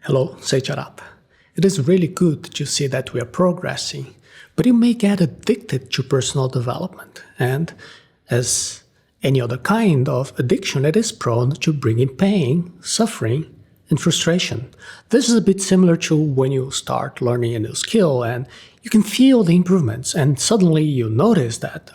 Hello, Seiiti Arata. It is really good to see that we are progressing, but you may get addicted to personal development, and as any other kind of addiction, it is prone to bringing pain, suffering, and frustration. This is a bit similar to when you start learning a new skill and you can feel the improvements, and suddenly you notice that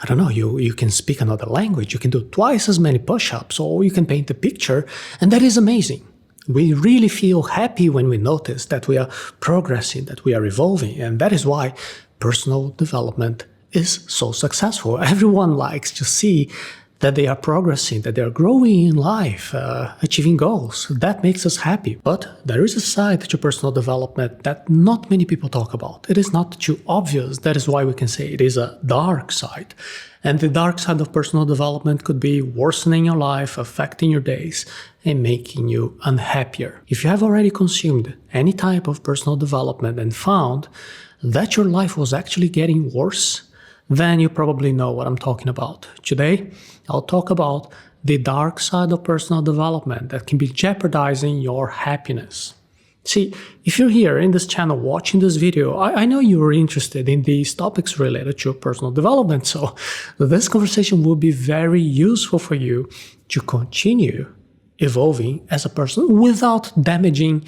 you can speak another language, you can do twice as many push-ups, or you can paint a picture, and that is amazing. We really feel happy when we notice that we are progressing, that we are evolving, and that is why personal development is so successful. Everyone likes to see that they are progressing, that they are growing in life, achieving goals. That makes us happy. But there is a side to personal development that not many people talk about. It is not too obvious. That is why we can say it is a dark side. And the dark side of personal development could be worsening your life, affecting your days, and making you unhappier. If you have already consumed any type of personal development and found that your life was actually getting worse, then you probably know what I'm talking about. Today, I'll talk about the dark side of personal development that can be jeopardizing your happiness. See, if you're here in this channel watching this video, I know you're interested in these topics related to personal development, so this conversation will be very useful for you to continue evolving as a person without damaging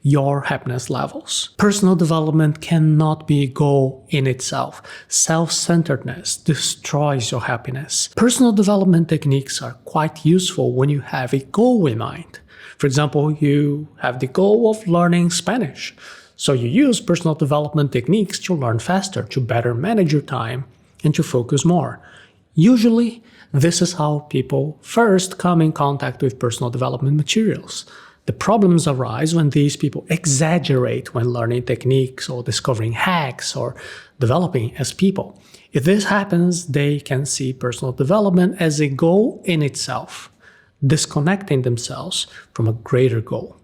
your happiness levels. Personal development cannot be a goal in itself. Self-centeredness destroys your happiness. Personal development techniques are quite useful when you have a goal in mind. For example, you have the goal of learning Spanish, so you use personal development techniques to learn faster, to better manage your time, and to focus more. Usually, this is how people first come in contact with personal development materials. The problems arise when these people exaggerate when learning techniques or discovering hacks or developing as people. If this happens, they can see personal development as a goal in itself, disconnecting themselves from a greater goal.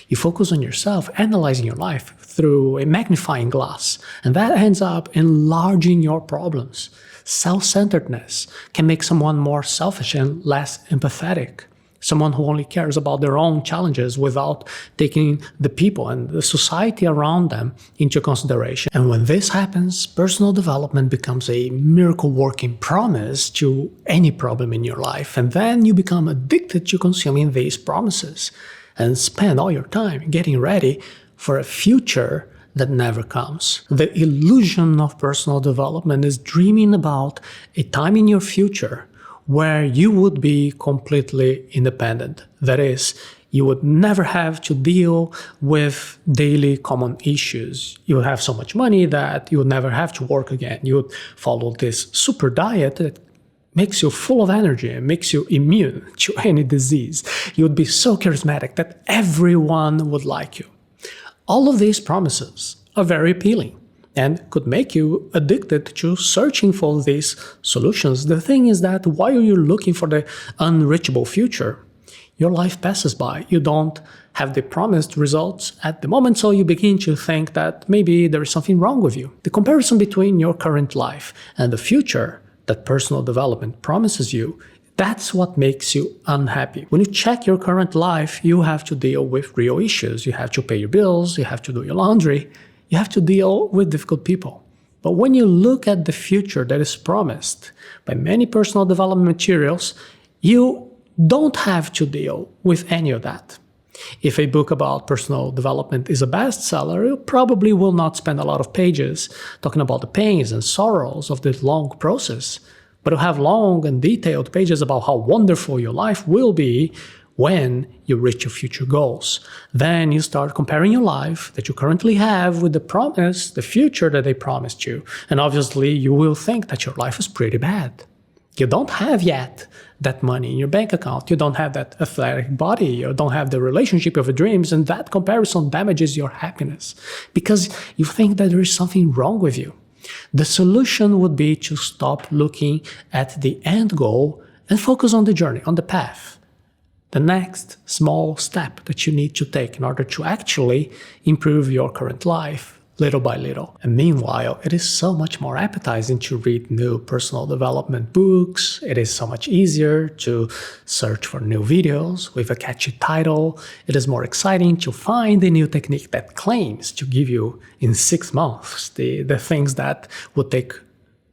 You focus on yourself, analyzing your life through a magnifying glass, and that ends up enlarging your problems. Self-centeredness can make someone more selfish and less empathetic. Someone who only cares about their own challenges without taking the people and the society around them into consideration. And when this happens, personal development becomes a miracle-working promise to any problem in your life. And then you become addicted to consuming these promises and spend all your time getting ready for a future that never comes. The illusion of personal development is dreaming about a time in your future where you would be completely independent. That is, you would never have to deal with daily common issues. You would have so much money that you would never have to work again. You would follow this super diet that makes you full of energy and makes you immune to any disease. You would be so charismatic that everyone would like you. All of these promises are very appealing and could make you addicted to searching for these solutions. The thing is that while you're looking for the unreachable future, your life passes by. You don't have the promised results at the moment, so you begin to think that maybe there is something wrong with you. The comparison between your current life and the future that personal development promises you, that's what makes you unhappy. When you check your current life, you have to deal with real issues. You have to pay your bills, you have to do your laundry, you have to deal with difficult people. But when you look at the future that is promised by many personal development materials, you don't have to deal with any of that. If a book about personal development is a bestseller, you probably will not spend a lot of pages talking about the pains and sorrows of the long process, but you'll have long and detailed pages about how wonderful your life will be when you reach your future goals. Then you start comparing your life that you currently have with the future that they promised you. And obviously you will think that your life is pretty bad. You don't have yet that money in your bank account. You don't have that athletic body. You don't have the relationship of your dreams. And that comparison damages your happiness because you think that there is something wrong with you. The solution would be to stop looking at the end goal and focus on the journey, on the path. The next small step that you need to take in order to actually improve your current life, little by little. And meanwhile, it is so much more appetizing to read new personal development books. It is so much easier to search for new videos with a catchy title. It is more exciting to find a new technique that claims to give you in 6 months the things that would take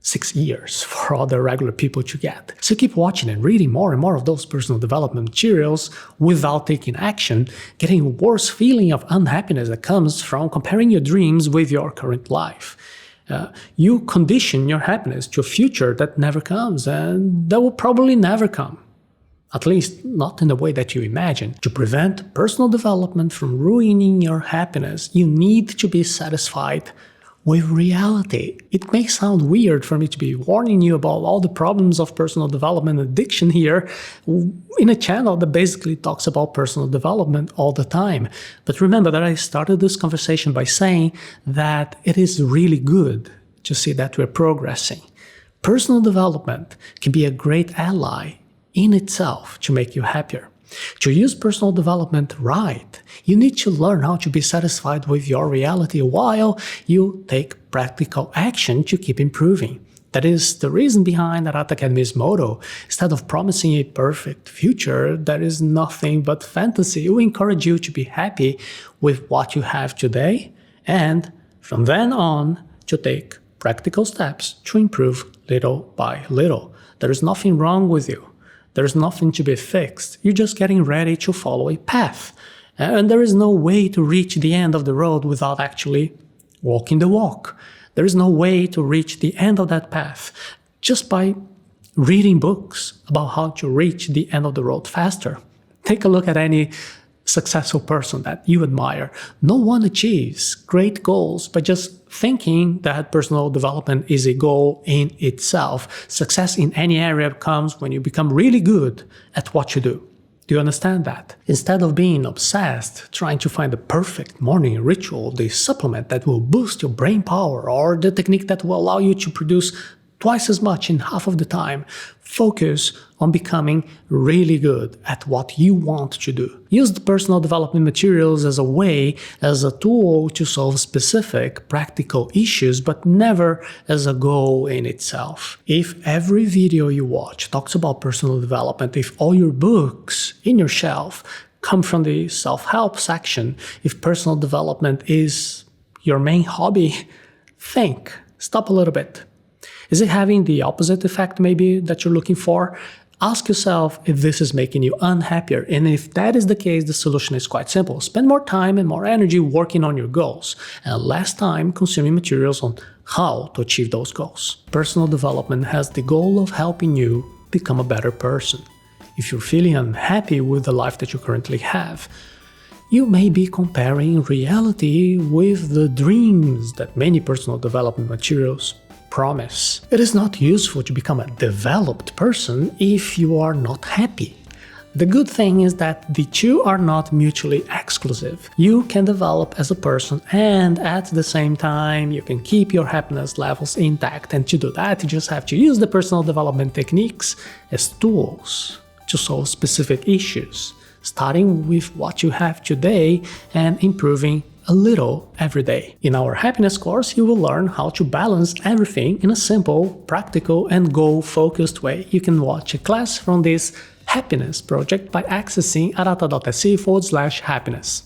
6 years for other regular people to get. So keep watching and reading more and more of those personal development materials without taking action, getting a worse feeling of unhappiness that comes from comparing your dreams with your current life. You condition your happiness to a future that never comes, and that will probably never come. At least not in the way that you imagine. To prevent personal development from ruining your happiness, you need to be satisfied with reality. It may sound weird for me to be warning you about all the problems of personal development addiction here in a channel that basically talks about personal development all the time. But remember that I started this conversation by saying that it is really good to see that we're progressing. Personal development can be a great ally in itself to make you happier. To use personal development right, you need to learn how to be satisfied with your reality while you take practical action to keep improving. That is the reason behind Arata Academy's motto. Instead of promising a perfect future that is nothing but fantasy, we encourage you to be happy with what you have today and, from then on, to take practical steps to improve little by little. There is nothing wrong with you. There's nothing to be fixed. You're just getting ready to follow a path. And there is no way to reach the end of the road without actually walking the walk. There is no way to reach the end of that path just by reading books about how to reach the end of the road faster. Take a look at any successful person that you admire. No one achieves great goals by just thinking that personal development is a goal in itself. Success in any area comes when you become really good at what you do. Do you understand that? Instead of being obsessed, trying to find the perfect morning ritual, the supplement that will boost your brain power, or the technique that will allow you to produce twice as much in half of the time, focus on becoming really good at what you want to do. Use the personal development materials as a tool to solve specific practical issues, but never as a goal in itself. If every video you watch talks about personal development, if all your books in your shelf come from the self-help section, if personal development is your main hobby, stop a little bit. Is it having the opposite effect maybe that you're looking for? Ask yourself if this is making you unhappier, and if that is the case, the solution is quite simple. Spend more time and more energy working on your goals, and less time consuming materials on how to achieve those goals. Personal development has the goal of helping you become a better person. If you're feeling unhappy with the life that you currently have, you may be comparing reality with the dreams that many personal development materials promise. It is not useful to become a developed person if you are not happy. The good thing is that the two are not mutually exclusive. You can develop as a person, and at the same time you can keep your happiness levels intact, and to do that you just have to use the personal development techniques as tools to solve specific issues, starting with what you have today and improving a little every day. In our happiness course, you will learn how to balance everything in a simple, practical, and goal-focused way. You can watch a class from this happiness project by accessing arata.se/happiness.